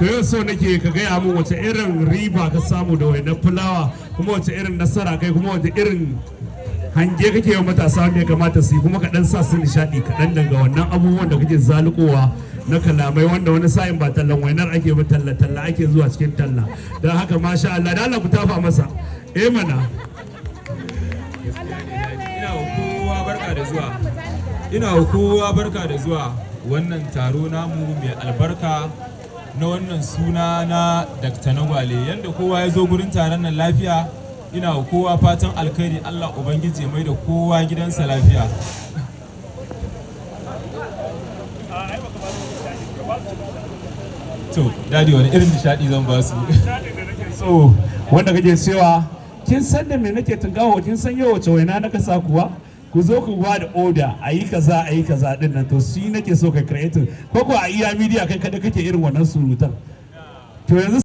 to yau so nake ka gaya min wace irin riba ka samu da wainar fulawa, kuma wace irin nasara kai, kuma wace irin hange kake yi matasa wanda ya kamata su yi, kuma kaɗan sa su nishaɗi kaɗan daga wannan abubuwan da kake zalukowa na kalamai wanda wani sa'in ba tallan wainar ake ba, talla ake zuwa cikin talla. Don haka masha Allah, da Allah ku tafa masa mana. Ina kowa barka da zuwa wannan taro namu mai albarka na wannan suna na Dr. na Gwale. Yanda kowa ya zo gurin taron nan lafiya, ina kowa fatan alkhairi, Allah Ubangiji mai da kowa gidansa lafiya. To, dadi wani irin nishadi zan ba su? So, wanda kake cewa kin san da me nake tungawa, kin san yau wace waina na kasa kuwa? Ku zo ku ba da order a yi kaza din nan, to shi nake so ka create ko a iya media kai kada kake irin wannan surutan. To yanzu